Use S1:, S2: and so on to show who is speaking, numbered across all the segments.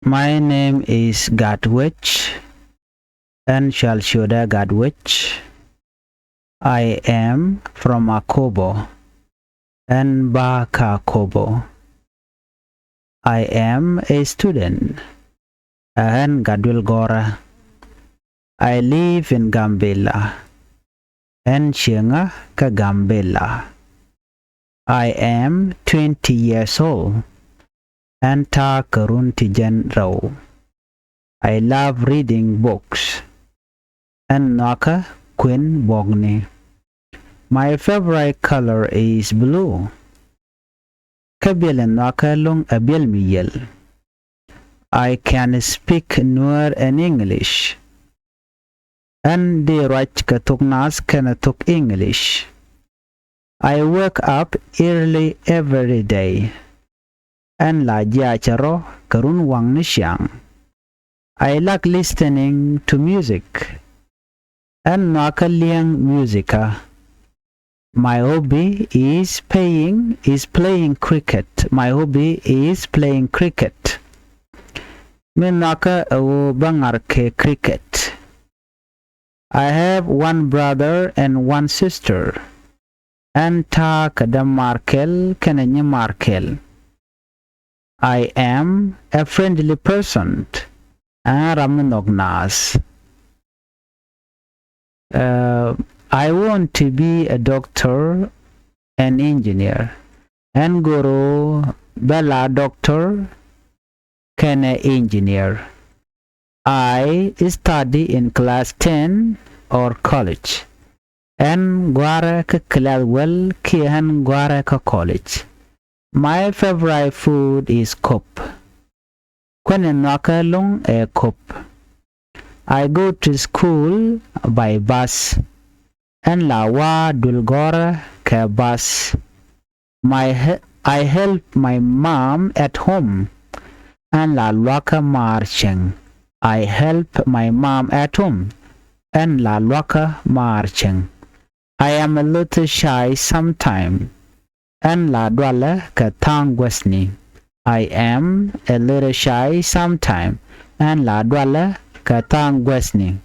S1: My name is Gatwich and Shalshoda Gatwich. I am from Akobo and Bakakobo. I am a student and Gadwil Gora. I live in Gambela and Shinga Kagambela. I am 20 years old and Ta Karun Tijan Rao. I love reading books and Naka Queen Bogni. My favorite color is blue. Kabil and Naka Lung Abil Miyel. I can speak Nuer-English. And the right Thok Nath can talk English. I wake up early every day. And la jacharo karun wang nishang. I like listening to music and nakaliang musica. My hobby is playing cricket. My hobby is playing cricket. Minaka o bangarke cricket. I have one brother and one sister. And ta kada Markel kananya Markel. I am a friendly person. Thok Nath. I want to be a doctor and engineer. And Guru Bella doctor can engineer. I study in class 10 or college. And Guara ka class well kihan Guara ka college. My favorite food is kop. Kwenenaka long a kop. I go to school by bus. And lawa dulgora ka bus. I help my mom at home. And la lwaka marching. I help my mom at home. And la lwaka marching. I am a little shy sometimes. And la dwala ka tangwasni. I am a little shy sometimes. And la dwala ka tangwasni.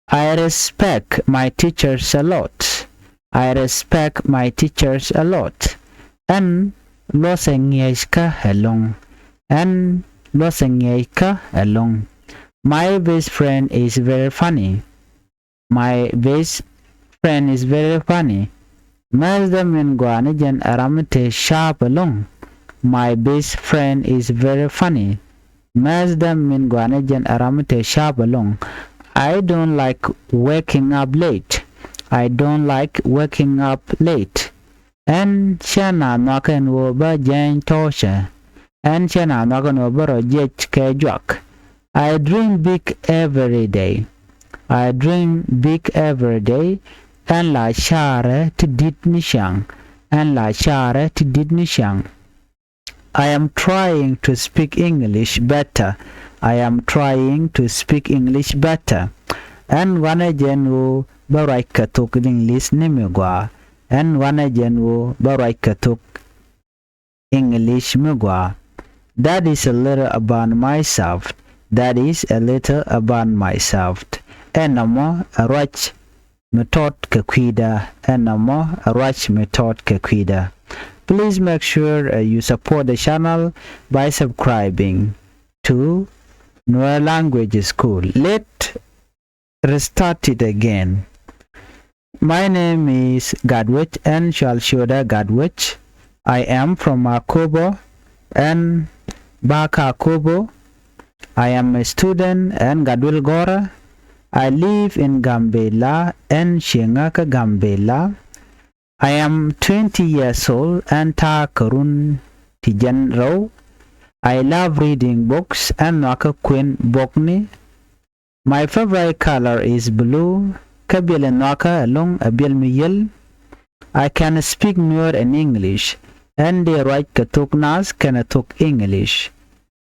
S1: I respect my teachers a lot. I respect my teachers a lot. And losengyeska along. And losengyeska along. My best friend is very funny. My best friend is very funny. Mazda min guanajan aramte sharp along. My best friend is very funny. Mazda min guanajan aramte sharp along. I don't like waking up late. I don't like waking up late. And shana nakan woba jan tosha. And shana nakan woba jet kejwak. I dream big every day. I dream big every day. And la share to dit nishang. And la share to dit nishang. I am trying to speak English better. I am trying to speak English better. And wana jenwo barai katuk English nimegwa. And wana jenwo barai katuk English megwa. That is a little about myself. That is a little about myself. And namo arach method kakwida. And namo arach method kakwida. Please make sure you support the channel by subscribing to Nuer Language School. Let's restart it again. My name is Gatwich and Shalshoda Gatwich. I am from Akobo and Bakakobo. I am a student and Gadwil Gora. I live in Gambela and Shingaka Gambela. I am 20 years old and Ta Karun Tijan Rao. I love reading books and Naka Queen Bogni. My favorite color is blue. Kabil and Naka along Abil Miyel. I can speak Nuer-English and the right Thok Nath can talk English.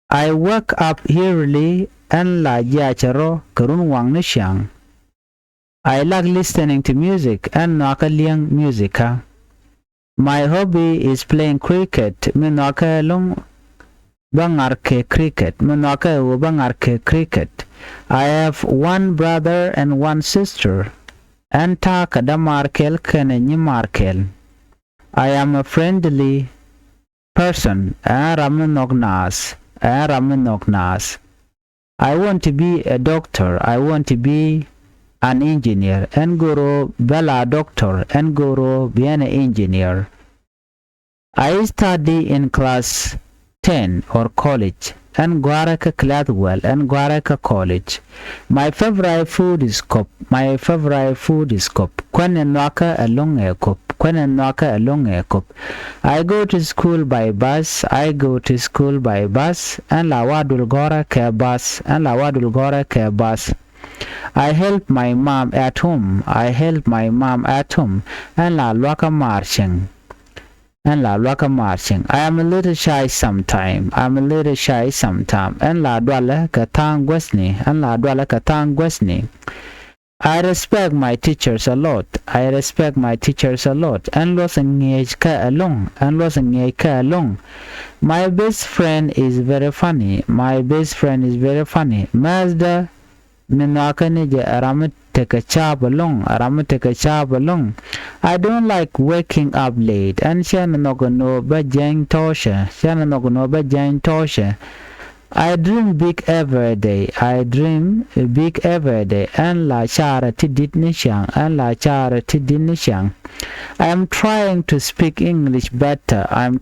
S1: I wake up early and la jacharo karun wang nishang. I like listening to music and nakaliang musica. My hobby is playing cricket. Minaka long bangarke cricket. Manoka bangarke cricket. I have one brother and one sister. Anta kada markel kenenyi markel. I am a friendly person. Ramanognas. I want to be a doctor. I want to be an engineer. Engoro bella doctor. Engoro be an engineer. I study in class 10 or college. And Guaraka Cladwell and Guaraka College. My favorite food is cop. Kwenenwaka along a cop. I go to school by bus. And Lawadul Gora ke bus. I help my mom at home. And La Lwaka marching. I am a little shy sometime. And la dwala katang gwesni. I respect my teachers a lot. And losing ka along. My best friend is very funny. Mazda Minakane take a chab along. I don't like waking up late. And Shananogono bajang tosha. I dream big every day. And la charity didn't shang. I am trying to speak English better. And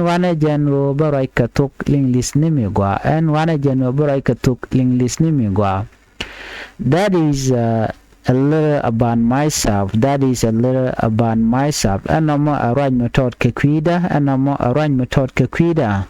S1: wana general baraika tok English nimigwa. That is a little about myself. And I'm a arrange method kekwida.